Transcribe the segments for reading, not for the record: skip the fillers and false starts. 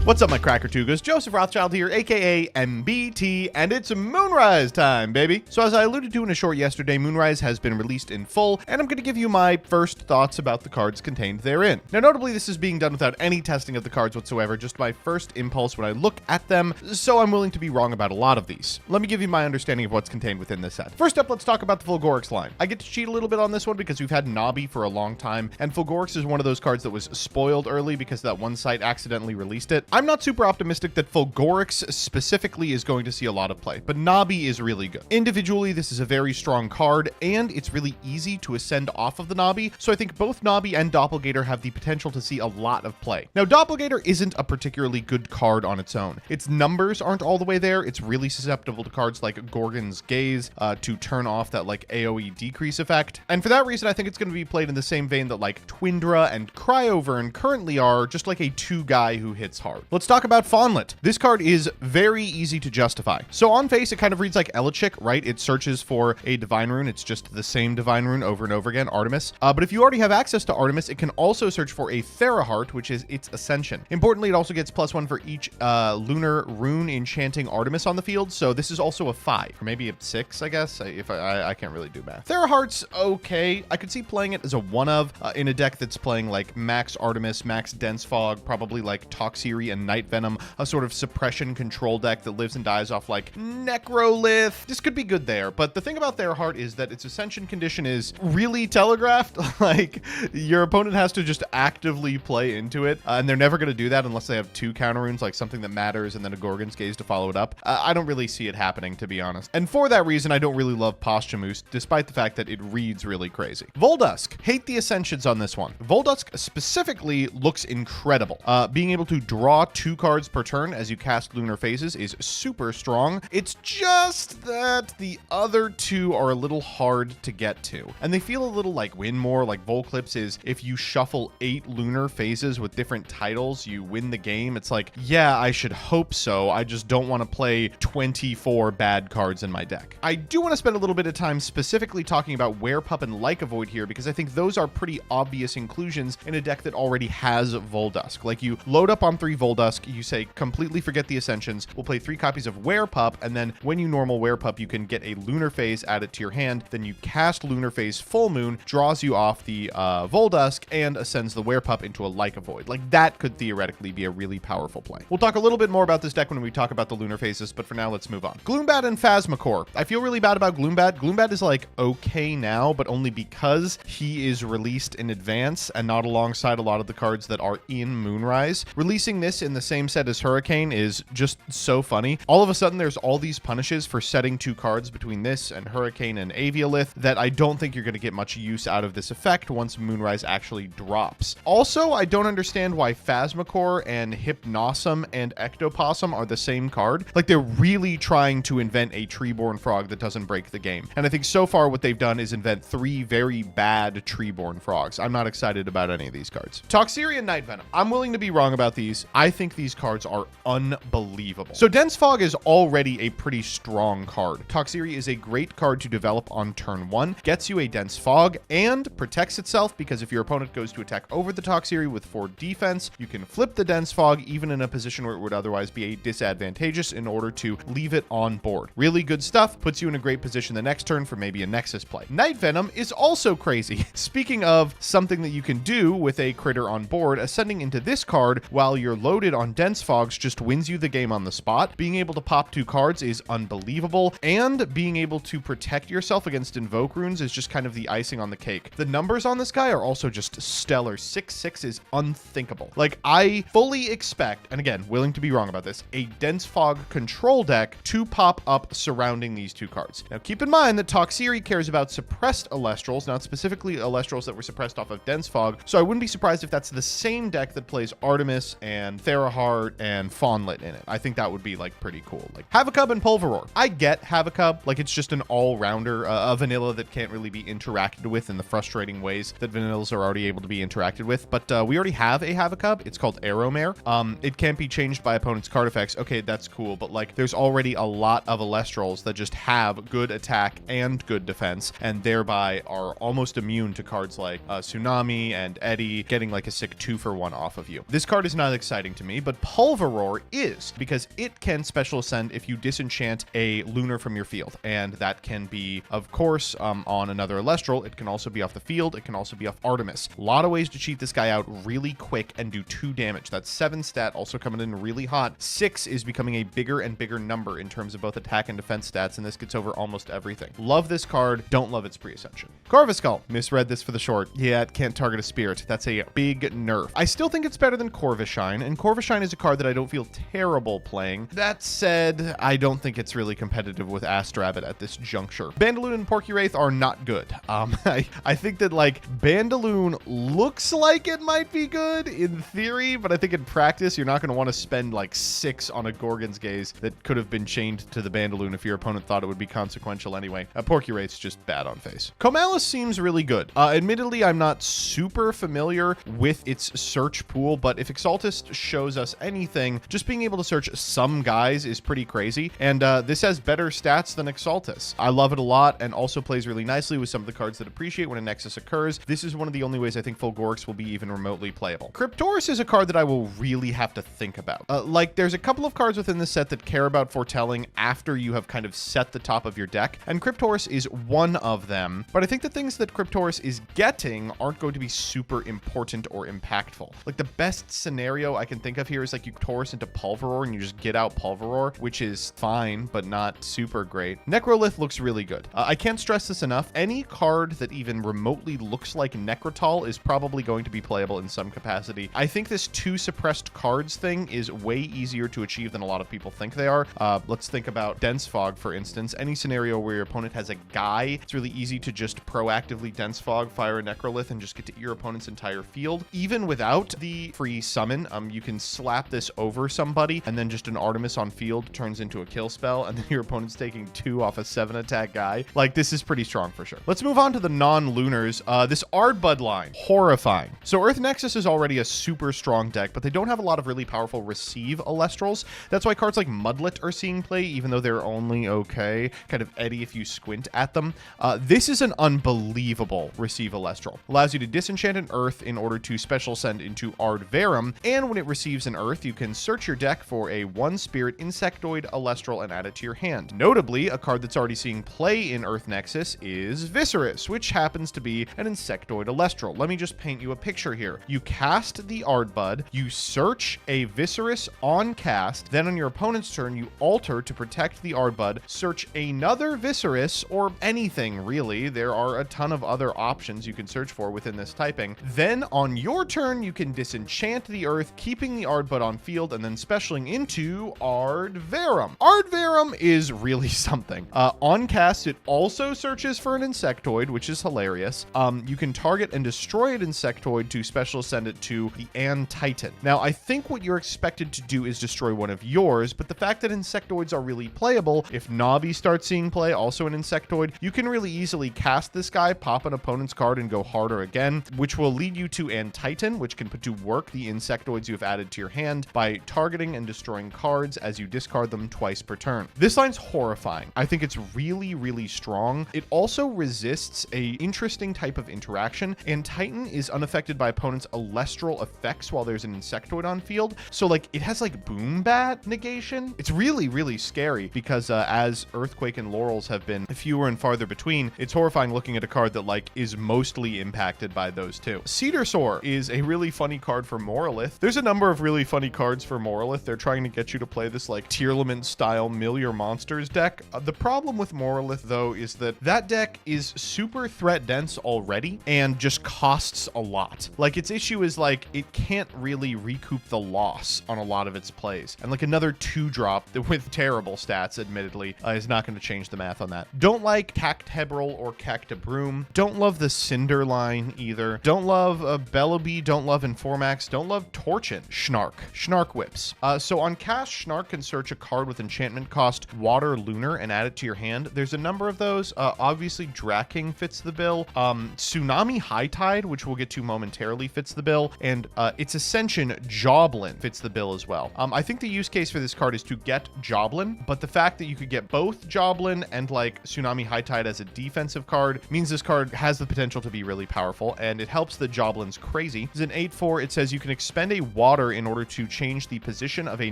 What's up, my Cracker-Tugas? Joseph Rothschild here, aka MBT, and it's Moonrise time, baby! So as I alluded to in a short yesterday, Moonrise has been released in full, and I'm going to give you my first thoughts about the cards contained therein. Now, notably, this is being done without any testing of the cards whatsoever, just my first impulse when I look at them, so I'm willing to be wrong about a lot of these. Let me give you my understanding of what's contained within this set. First up, let's talk about the Volgorix line. I get to cheat a little bit on this one because we've had Nobby for a long time, and Volgorix is one of those cards that was spoiled early because that one site accidentally released it. I'm not super optimistic that Volgorix specifically is going to see a lot of play, but Nobby is really good. Individually, this is a very strong card, and it's really easy to ascend off of the Nobby, so I think both Nobby and Doppelgator have the potential to see a lot of play. Now, Doppelgator isn't a particularly good card on its own. Its numbers aren't all the way there. It's really susceptible to cards like Gorgon's Gaze to turn off that like AoE decrease effect, and for that reason, I think it's going to be played in the same vein that like Twindra and Cryovern currently are, just like a 2-guy who hits hard. Let's talk about Fonet. This card is very easy to justify. So on face, it kind of reads like Elechick, right? It searches for a divine rune. It's just the same divine rune over and over again, Artemis. But if you already have access to Artemis, it can also search for a Theraheart, which is its Ascension. Importantly, it also gets +1 for each lunar rune enchanting Artemis on the field. So this is also a 5, or maybe a 6, I guess. I can't really do math. Theraheart's okay. I could see playing it as a 1 of in a deck that's playing like max Artemis, max Dense Fog, probably like Toxia and Night Venom, a sort of suppression control deck that lives and dies off like Necro, lith. This could be good there, but the thing about Theraheart is that its Ascension condition is really telegraphed. Like, your opponent has to just actively play into it, and they're never going to do that unless they have 2 counter runes, like something that matters and then a Gorgon's Gaze to follow it up. I don't really see it happening, to be honest. And for that reason, I don't really love Posthumous, despite the fact that it reads really crazy. Voldusk. Hate the Ascensions on this one. Voldusk specifically looks incredible. Being able to draw 2 cards per turn as you cast lunar phases is super strong. It's just that the other 2 are a little hard to get to, and they feel a little like win more. Like Volclipse is, if you shuffle 8 lunar phases with different titles, you win the game. It's like, yeah, I should hope so. I just don't want to play 24 bad cards in my deck. I do want to spend a little bit of time specifically talking about Werepup and Like a Void here, because I think those are pretty obvious inclusions in a deck that already has Voldusk. Like, you load up on 3 Voldusk, you say completely forget the Ascensions, we'll play 3 copies of Werepup, and then when you normal Werepup, you can get a lunar phase added to your hand, then you cast lunar phase full moon, draws you off the Voldusk, and ascends the Werepup into a Like a Void. Like, that could theoretically be a really powerful play. We'll talk a little bit more about this deck when we talk about the lunar phases, but for now, let's move on. Gloombat and Phasmacore. I feel really bad about Gloombat. Gloombat is like okay now, but only because he is released in advance and not alongside a lot of the cards that are in Moonrise. Releasing this in the same set as Hurricane is just so funny. All of a sudden, there's all these punishes for setting 2 cards between this and Hurricane and Aviolith that I don't think you're going to get much use out of this effect once Moonrise actually drops. Also, I don't understand why Phasmacore and Hypnosum and Ectopossum are the same card. Like, they're really trying to invent a Treeborn Frog that doesn't break the game. And I think so far what they've done is invent 3 very bad Treeborn Frogs. I'm not excited about any of these cards. Toxia and Night Venom. I'm willing to be wrong about these. I think these cards are unbelievable. So Dense Fog is already a pretty strong card. Toxia is a great card to develop on turn 1, gets you a Dense Fog, and protects itself because if your opponent goes to attack over the Toxia with 4 defense, you can flip the Dense Fog even in a position where it would otherwise be a disadvantageous in order to leave it on board. Really good stuff, puts you in a great position the next turn for maybe a Nexus play. Night Venom is also crazy. Speaking of something that you can do with a critter on board, ascending into this card while you're loaded on Dense Fogs just wins you the game on the spot. Being able to pop 2 cards is unbelievable, and being able to protect yourself against Invoke runes is just kind of the icing on the cake. The numbers on this guy are also just stellar. 6/6 is unthinkable. Like, I fully expect, and again, willing to be wrong about this, a Dense Fog control deck to pop up surrounding these 2 cards. Now, keep in mind that Toxia cares about suppressed Elestrals, not specifically Elestrals that were suppressed off of Dense Fog, so I wouldn't be surprised if that's the same deck that plays Artemis and Theraheart and Fawnlet in it. I think that would be, like, pretty cool. Like, Havacub and Pulveroar. I get Havacub. Like, it's just an all-rounder, a vanilla that can't really be interacted with in the frustrating ways that vanillas are already able to be interacted with, but we already have a Havacub. It's called Arrowmare. It can't be changed by opponent's card effects. Okay, that's cool, but, like, there's already a lot of Elestrals that just have good attack and good defense, and thereby are almost immune to cards like Tsunami and Eddy getting, like, a sick 2-for-1 off of you. This card is not exciting shocking to me, but Pulveroar is, because it can special ascend if you disenchant a Lunar from your field. And that can be, of course, on another Elestral. It can also be off the field. It can also be off Artemis. A lot of ways to cheat this guy out really quick and do 2 damage. That's 7 stat, also coming in really hot. 6 is becoming a bigger and bigger number in terms of both attack and defense stats, and this gets over almost everything. Love this card. Don't love its pre-ascension. Corvuscull. Misread this for the short. Yeah, it can't target a spirit. That's a big nerf. I still think it's better than Corvusshine, and Corvusshine is a card that I don't feel terrible playing. That said, I don't think it's really competitive with Astrabit at this juncture. Bandaloon and Porcuraith are not good. I think that, like, Bandaloon looks like it might be good in theory, but I think in practice, you're not going to want to spend like 6 on a Gorgon's Gaze that could have been chained to the Bandaloon if your opponent thought it would be consequential anyway. Porcuraith's just bad on face. Comalis seems really good. Admittedly, I'm not super familiar with its search pool, but if Exaltus shows us anything, just being able to search some guys is pretty crazy, and this has better stats than Exaltus. I love it a lot, and also plays really nicely with some of the cards that appreciate when a Nexus occurs. This is one of the only ways I think full Gorics will be even remotely playable. Cryptoris is a card that I will really have to think about. Like, there's a couple of cards within this set that care about foretelling after you have kind of set the top of your deck, and Cryptoris is one of them, but I think the things that Cryptoris is getting aren't going to be super important or impactful. Like, the best scenario I can think of here is like you Taurus into Pulveroar and you just get out Pulveroar, which is fine, but not super great. Necrolith looks really good. I can't stress this enough. Any card that even remotely looks like Necrotal is probably going to be playable in some capacity. I think this 2 suppressed cards thing is way easier to achieve than a lot of people think they are. Let's think about Dense Fog, for instance. Any scenario where your opponent has a guy, it's really easy to just proactively Dense Fog, fire a Necrolith, and just get to your opponent's entire field. Even without the free summon, you can slap this over somebody, and then just an Artemis on field turns into a kill spell, and then your opponent's taking 2 off a 7 attack guy. Like, this is pretty strong for sure. Let's move on to the non-Lunars. This Arbd line, horrifying. So Earth Nexus is already a super strong deck, but they don't have a lot of really powerful receive Elestrals. That's why cards like Mudlet are seeing play, even though they're only okay, kind of eddy if you squint at them. This is an unbelievable receive Elestral. Allows you to disenchant an Earth in order to special send into Venom, and when it receives an Earth, you can search your deck for a 1-spirit Insectoid Elestral and add it to your hand. Notably, a card that's already seeing play in Earth Nexus is Viscerus, which happens to be an Insectoid Elestral. Let me just paint you a picture here. You cast the Arbud, you search a Viscerus on cast, then on your opponent's turn, you alter to protect the Arbud, search another Viscerus, or anything really. There are a ton of other options you can search for within this typing. Then on your turn, you can disenchant the Earth, keeping the Arbud on field, and then specialing into Venom. Venom is really something. On cast, it also searches for an Insectoid, which is hilarious. You can target and destroy an Insectoid to special send it to the Titan. Now, I think what you're expected to do is destroy one of yours, but the fact that Insectoids are really playable, if Nobby starts seeing play, also an Insectoid, you can really easily cast this guy, pop an opponent's card, and go harder again, which will lead you to Titan, which can put to work the Insectoids you have added to your hand by targeting and destroying cards as you discard them twice per turn. This line's horrifying. I think it's really, really strong. It also resists a interesting type of interaction, and Titan is unaffected by opponents' Elestral effects while there's an Insectoid on field. So, like, it has like Boom Bat negation. It's really, really scary because as Earthquake and Laurels have been fewer and farther between, it's horrifying looking at a card that like is mostly impacted by those two. Cedar Soar is a really funny card for Morolith. There's a number of really funny cards for Morolith. They're trying to get you to play this like Tearlament style Mill Your Monsters deck. The problem with Morolith though is that that deck is super threat dense already and just costs a lot. Like, its issue is like it can't really recoup the loss on a lot of its plays, and like another 2-drop with terrible stats admittedly is not going to change the math on that. Don't like Cactebril or Cactabroom. Don't love the Cinder line either. Don't love Bellaby. Don't love Informax. Don't love Torchin. Schnark Whips. So on cast, Schnark can search a card with enchantment cost Water Lunar and add it to your hand. There's a number of those. Obviously Draking fits the bill. Tsunami High Tide, which we'll get to momentarily, fits the bill, and its Ascension Joblin fits the bill as well. I think the use case for this card is to get Joblin, but the fact that you could get both Joblin and like Tsunami High Tide as a defensive card means this card has the potential to be really powerful, and it helps the Joblin's crazy. It's an 8/4. It says you can expend a Water water in order to change the position of a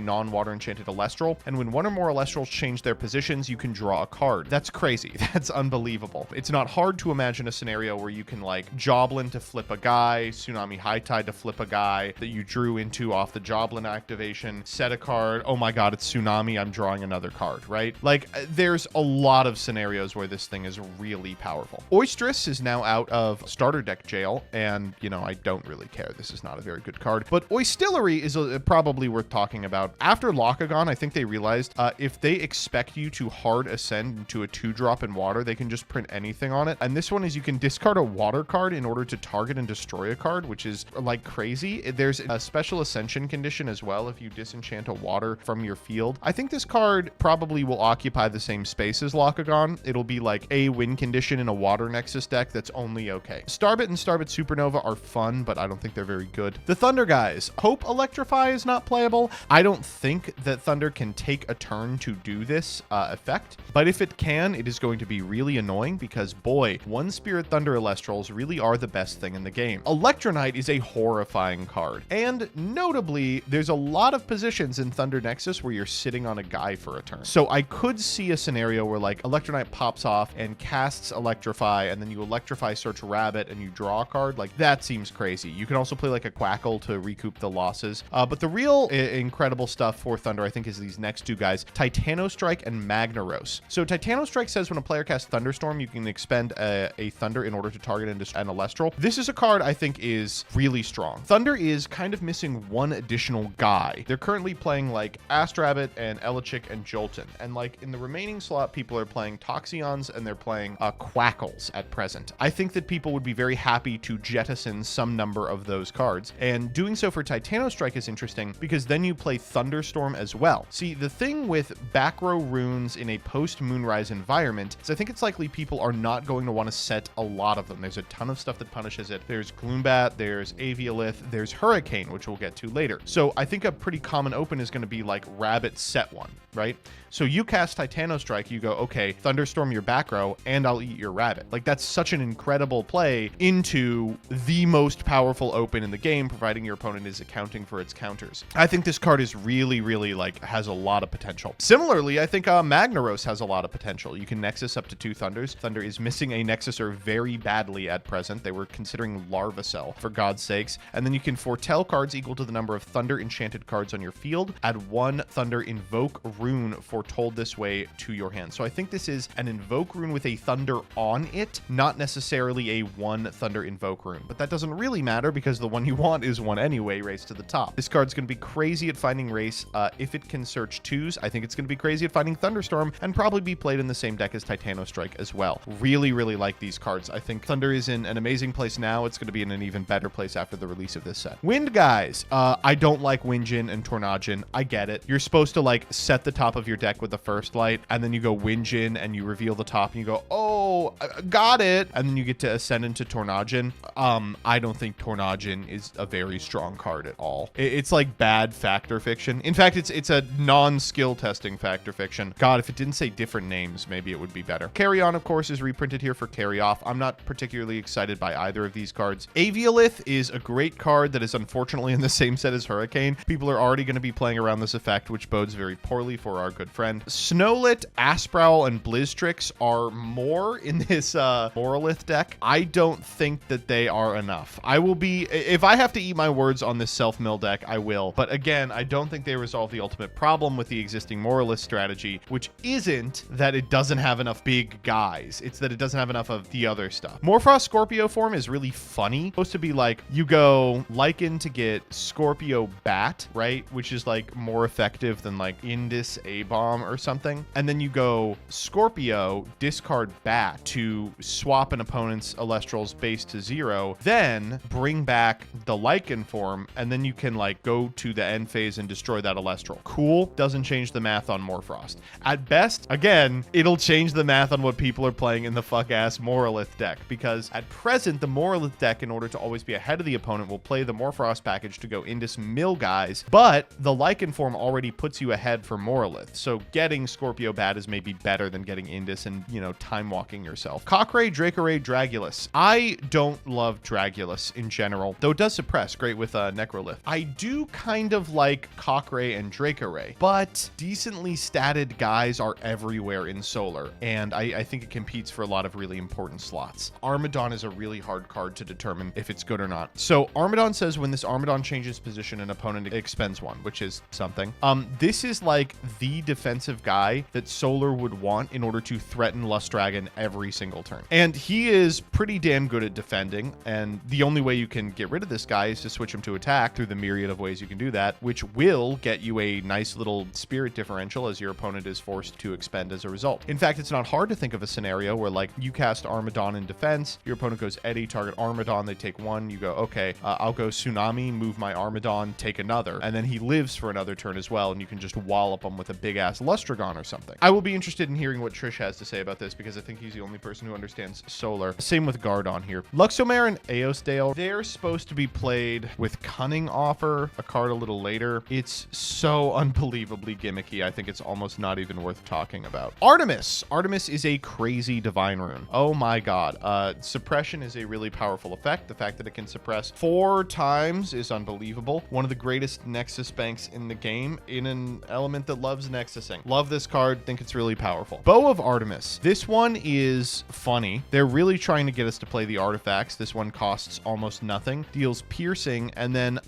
non-water enchanted Elestral, and when one or more Elestrals change their positions, you can draw a card. That's crazy. That's unbelievable. It's not hard to imagine a scenario where you can like Joblin to flip a guy, Tsunami High Tide to flip a guy that you drew into off the Joblin activation, set a card, oh my god, it's Tsunami, I'm drawing another card, right? Like, there's a lot of scenarios where this thing is really powerful. Oystress is now out of starter deck jail, and, you know, I don't really care. This is not a very good card. But Oystillery is probably worth talking about. After Lockagon, I think they realized if they expect you to hard ascend into a 2-drop in water, they can just print anything on it. And this one is you can discard a water card in order to target and destroy a card, which is like crazy. There's a special ascension condition as well if you disenchant a water from your field. I think this card probably will occupy the same space as Lockagon. It'll be like a win condition in a water nexus deck that's only okay. Starbit and Starbit Supernova are fun, but I don't think they're very good. The Thunder guys. Hope Electrify is not playable. I don't think that Thunder can take a turn to do this effect, but if it can, it is going to be really annoying because, boy, One Spirit Thunder Elestrals really are the best thing in the game. Electronite is a horrifying card, and notably, there's a lot of positions in Thunder Nexus where you're sitting on a guy for a turn. So I could see a scenario where like Electronite pops off and casts Electrify, and then you Electrify Search Rabbit and you draw a card. Like, that seems crazy. You can also play like a Quackle to recoup the losses. But the real incredible stuff for Thunder, I think, is these next two guys, Titanostrike and Magnaros. So Titanostrike says when a player casts Thunderstorm, you can expend a Thunder in order to target an Elestral. This is a card I think is really strong. Thunder is kind of missing one additional guy. They're currently playing like Astrabbit and Elichick and Jolton. And like in the remaining slot, people are playing Toxions and they're playing Quackles at present. I think that people would be very happy to jettison some number of those cards. And doing so for Titanostrike is interesting because then you play Thunderstorm as well. See, the thing with back row runes in a post-Moonrise environment is I think it's likely people are not going to want to set a lot of them. There's a ton of stuff that punishes it. There's Gloombat, there's Aviolith, there's Hurricane, which we'll get to later. So I think a pretty common open is going to be like Rabbit set one, right? So you cast Titanostrike, you go, okay, Thunderstorm your back row, and I'll eat your Rabbit. Like, that's such an incredible play into the most powerful open in the game, providing your opponent is accounting for its counters. I think this card is really, really, like, has a lot of potential. Similarly, I think Magnaros has a lot of potential. You can Nexus up to 2 Thunders. Thunder is missing a Nexuser very badly at present. They were considering Larvacell, for God's sakes. And then you can foretell cards equal to the number of Thunder enchanted cards on your field. Add 1 Thunder Invoke rune foretold this way to your hand. So I think this is an Invoke rune with a Thunder on it, not necessarily a 1 Thunder Invoke rune. But that doesn't really matter because the one you want is 1 anyway, Race to the Top. This card's going to be crazy at finding Race. If it can search 2s, I think it's going to be crazy at finding Thunderstorm and probably be played in the same deck as Titanostrike as well. Really, really like these cards. I think Thunder is in an amazing place now. It's going to be in an even better place after the release of this set. Wind guys. I don't like Windjin and Tornadjin. I get it. You're supposed to like set the top of your deck with the first light, and then you go Windjin and you reveal the top and you go, oh, got it. And then you get to ascend into Tornadjin. I don't think Tornadjin is a very strong card at all. It's like bad Factor Fiction. In fact, it's a non-skill testing Factor Fiction. God, if it didn't say different names, maybe it would be better. Carry On, of course, is reprinted here for Carry Off. I'm not particularly excited by either of these cards. Aviolith is a great card that is unfortunately in the same set as Hurricane. People are already going to be playing around this effect, which bodes very poorly for our good friend. Snowlit, Asprowl, and Blizztrix are more in this Morolith deck. I don't think that they are enough. I will be, if I have to eat my words on this self-mill deck, I will. But again, I don't think they resolve the ultimate problem with the existing Morolith strategy, which isn't that it doesn't have enough big guys. It's that it doesn't have enough of the other stuff. Morphrost Scorpio form is really funny. It's supposed to be like, you go Lycan to get Scorpio Bat, right? Which is like more effective than like Indus A-Bomb or something. And then you go Scorpio, discard Bat to swap an opponent's Elestral's base to 0, then bring back the Lycan form, and then you can like go to the end phase and destroy that Elestral. Cool. Doesn't change the math on Morphrost. At best, again, it'll change the math on what people are playing in the fuck-ass Morolith deck, because at present, the Morolith deck, in order to always be ahead of the opponent, will play the Morphrost package to go Indus mill guys, but the Lycan form already puts you ahead for Morolith, so getting Scorpio Bat is maybe better than getting Indus and, you know, time-walking yourself. Cockray, Dracoray, Dragulas. I don't love Dragulas in general, though it does suppress, great with Necrolith. I do kind of like Cockray and Dracoray, but decently statted guys are everywhere in Solar, and I think it competes for a lot of really important slots. Armadon is a really hard card to determine if it's good or not. So Armadon says when this Armadon changes position, an opponent expends one, which is something. This is like the defensive guy that Solar would want in order to threaten Lust Dragon every single turn. And he is pretty damn good at defending, and the only way you can get rid of this guy is to switch him to attack through the myriad of ways you can do that, which will get you a nice little spirit differential as your opponent is forced to expend as a result. In fact, it's not hard to think of a scenario where like you cast Armadon in defense, your opponent goes Eddie, target Armadon, they take one, you go, okay, I'll go Tsunami, move my Armadon, take another, and then he lives for another turn as well, and you can just wallop him with a big ass Lustragon or something. I will be interested in hearing what Trish has to say about this because I think he's the only person who understands Solar. Same with Gardon here. Luxomare and Aosdale, they're supposed to be played with Cunning Offer, a card a little later. It's so unbelievably gimmicky, I think it's almost not even worth talking about. Artemis. Artemis is a crazy divine rune. Oh my god. Suppression is a really powerful effect. The fact that it can suppress 4 times is unbelievable. One of the greatest Nexus banks in the game in an element that loves Nexusing. Love this card. Think it's really powerful. Bow of Artemis. This one is funny. They're really trying to get us to play the artifacts. This one costs almost nothing, deals piercing, and then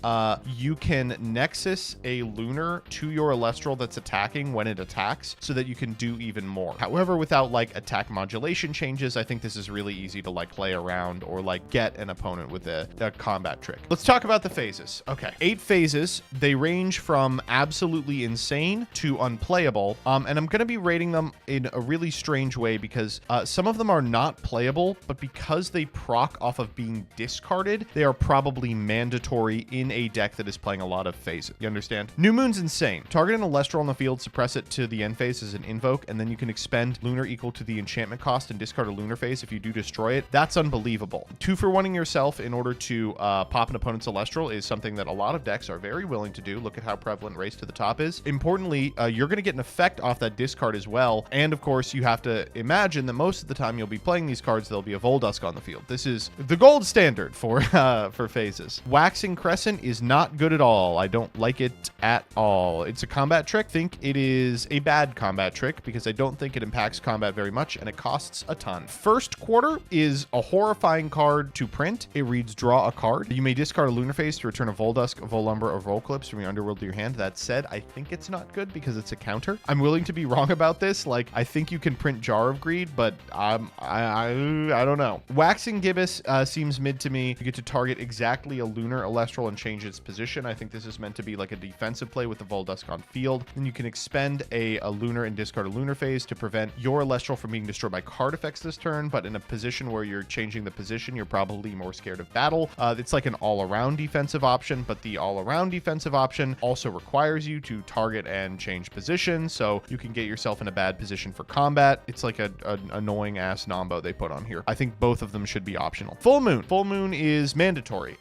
you can Nexus a Lunar to your Elestral that's attacking when it attacks so that you can do even more. However, without like attack modulation changes, I think this is really easy to like play around or like get an opponent with a combat trick. Let's talk about the phases. Okay, 8 phases. They range from absolutely insane to unplayable, and I'm going to be rating them in a really strange way because some of them are not playable, but because they proc off of being discarded, they are probably mandatory in a deck that is playing a lot of phases. You understand? New Moon's insane. Target an Elestral on the field, suppress it to the end phase as an invoke, and then you can expend Lunar equal to the enchantment cost and discard a Lunar phase if you do destroy it. That's unbelievable. 2 for 1ing yourself in order to pop an opponent's Elestral is something that a lot of decks are very willing to do. Look at how prevalent Race to the Top is. Importantly, you're going to get an effect off that discard as well, and of course you have to imagine that most of the time you'll be playing these cards, there'll be a Voldusk on the field. This is the gold standard for phases. Waxing Crescent is not good at all. I don't like it at all. It's a combat trick. I think it is a bad combat trick because I don't think it impacts combat very much, and it costs a ton. First Quarter is a horrifying card to print. It reads draw a card. You may discard a Lunar phase to return a Voldusk, a Volumber, or Volclips from your underworld to your hand. That said, I think it's not good because it's a counter. I'm willing to be wrong about this. Like, I think you can print Jar of Greed, but I don't know. Waxing Gibbous seems mid to me. You get to target exactly a Lunar Elestral and change its position. I think this is meant to be like a defensive play with the Voldusk on field. Then you can expend a Lunar and discard a Lunar phase to prevent your Elestral from being destroyed by card effects this turn, but in a position where you're changing the position, you're probably more scared of battle. It's like an all-around defensive option, but the all-around defensive option also requires you to target and change position, so you can get yourself in a bad position for combat. It's like an annoying ass nombo they put on here. I think both of them should be optional. Full Moon. Full Moon is mandatory.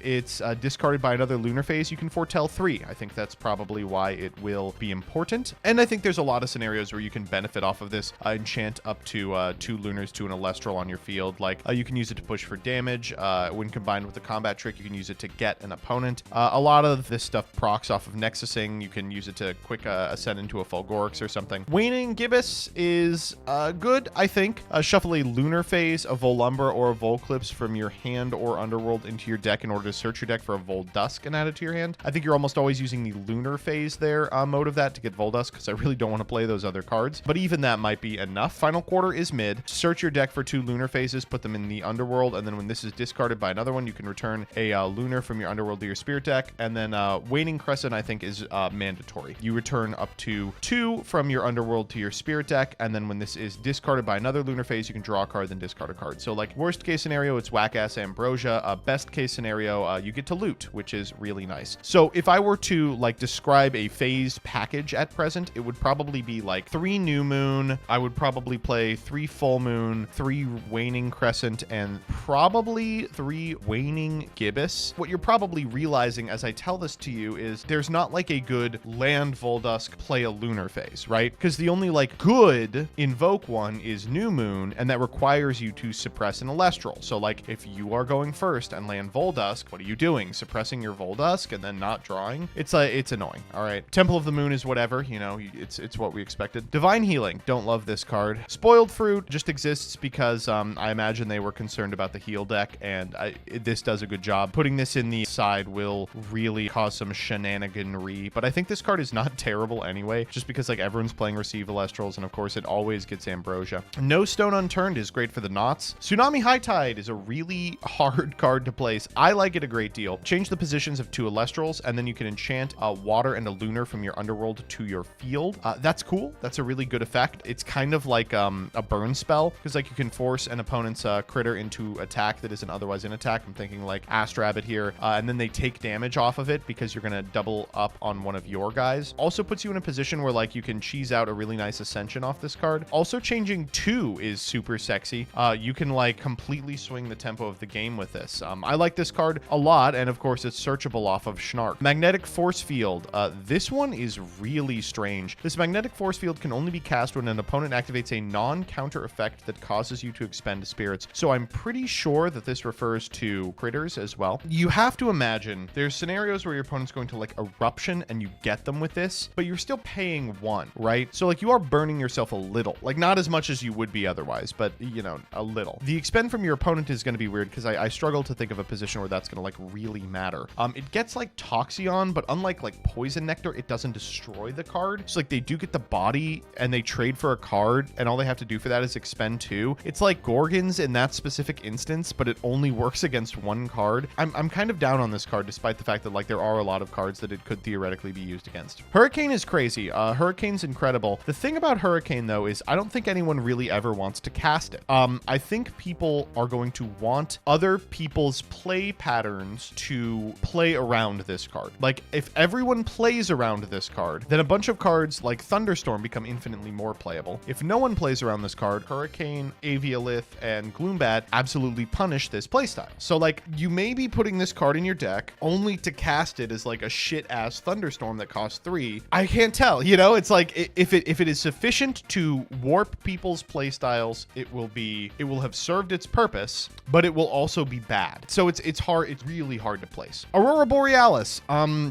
It's discarded by another Lunar phase. You can foretell 3. I think that's probably why it will be important. And I think there's a lot of scenarios where you can benefit off of this. Enchant up to 2 Lunars to an Elestral on your field. Like you can use it to push for damage. When combined with a combat trick, you can use it to get an opponent. A lot of this stuff procs off of Nexusing. You can use it to quick ascend into a Fulgorix or something. Waning Gibbous is good, I think. Shuffle a Lunar phase, a Volumber, or a Volclips from your hand or underworld into your deck in order to search your deck for a Voldusk and add it to your hand. I think you're almost always using the Lunar phase there mode of that to get Voldusk because I really don't want to play those other cards, but even that might be enough. Final Quarter is mid. Search your deck for 2 Lunar phases, put them in the underworld, and then when this is discarded by another one, you can return a Lunar from your underworld to your spirit deck. And then Waning Crescent, I think, is mandatory. You return up to 2 from your underworld to your spirit deck, and then when this is discarded by another Lunar phase, you can draw a card, then discard a card. So like worst case scenario, it's whack-ass Ambrosia. Best case scenario, you get to loot, which is really nice. So if I were to like describe a phase package at present, it would probably be like 3 New Moon. I would probably play 3 Full Moon, 3 Waning Crescent, and probably 3 Waning Gibbous. What you're probably realizing as I tell this to you is there's not like a good land Voldusk play a Lunar phase, right? Because the only like good invoke one is New Moon, and that requires you to suppress an Elestral. So like if you are going first and land Voldusk, what are you doing? Suppressing casting your Voldusk and then not drawing, it's annoying. All right. Temple of the Moon is whatever, you know, it's what we expected. Divine Healing, don't love this card. Spoiled Fruit just exists because I imagine they were concerned about the heal deck, and this does a good job. Putting this in the side will really cause some shenaniganry, but I think this card is not terrible anyway, just because like everyone's playing Receive Elestrals, and of course it always gets Ambrosia. No Stone Unturned is great for the knots. Tsunami High Tide is a really hard card to place. I like it a great deal. Change the positions of 2 Elestrals, and then you can enchant a Water and a Lunar from your underworld to your field. That's cool. That's a really good effect. It's kind of like a burn spell, because like you can force an opponent's critter into attack that isn't otherwise in attack. I'm thinking like Arbd here, and then they take damage off of it because you're going to double up on one of your guys. Also puts you in a position where like you can cheese out a really nice Ascension off this card. Also changing 2 is super sexy. You can like completely swing the tempo of the game with this. I like this card a lot, and of course it's searchable off of Schnark. Magnetic Force Field. This one is really strange. This Magnetic Force Field can only be cast when an opponent activates a non-counter effect that causes you to expend spirits. So I'm pretty sure that this refers to critters as well. You have to imagine there's scenarios where your opponent's going to like Eruption and you get them with this, but you're still paying 1, right? So like you are burning yourself a little, like not as much as you would be otherwise, but you know, a little. The expend from your opponent is going to be weird because I struggle to think of a position where that's going to like really matter. It gets like Toxia, but unlike like Poison Nectar, it doesn't destroy the card. So like they do get the body and they trade for a card, and all they have to do for that is expend 2. It's like Gorgons in that specific instance, but it only works against 1 card. I'm kind of down on this card, despite the fact that like there are a lot of cards that it could theoretically be used against. Hurricane is crazy. Hurricane's incredible. The thing about Hurricane though is I don't think anyone really ever wants to cast it. I think people are going to want other people's play patterns to play around this card. Like if everyone plays around this card, then a bunch of cards like Thunderstorm become infinitely more playable. If no one plays around this card, Hurricane, Aviolith, and Gloombat absolutely punish this playstyle. So like you may be putting this card in your deck only to cast it as like a shit ass Thunderstorm that costs 3. I can't tell, you know, it's like if it is sufficient to warp people's playstyles, it will have served its purpose, but it will also be bad. So it's hard, it's really hard to place. Aurora Borealis,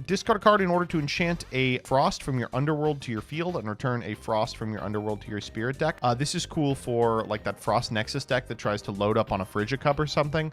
discard a card in order to enchant a Frost from your underworld to your field and return a Frost from your underworld to your spirit deck. This is cool for like that Frost Nexus deck that tries to load up on a Frigicup or something.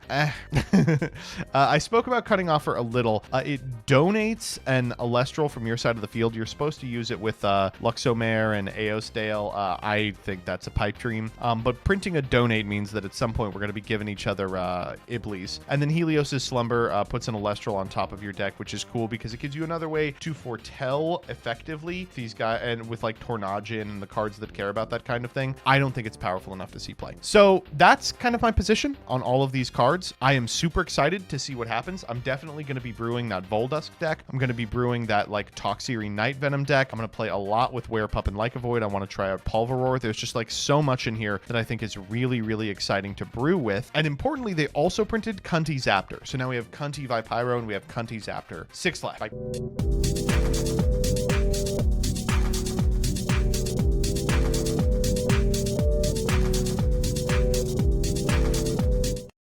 I spoke about cutting off for a little. It donates an Elestral from your side of the field. You're supposed to use it with Luxomare and Aeosdale. I think that's a pipe dream. But printing a donate means that at some point we're going to be giving each other Iblis. And then Helios' Slumber puts an Elestral on top of your deck, which is cool because it gives you another way to foretell effectively these guys, and with like Tornadin and the cards that care about that kind of thing. I don't think it's powerful enough to see play. So that's kind of my position on all of these cards. I am super excited to see what happens. I'm definitely going to be brewing that Voldusk deck. I'm going to be brewing that like Toxia Night Venom deck. I'm going to play a lot with Werepup and Lycavoid. I want to try out Pulveroar. There's just like so much in here that I think is really, really exciting to brew with. And importantly, they also printed Cunty Zaptor. So now we have Cunty Vipyro and we have Cunty Zaptor. 6 left. Bye.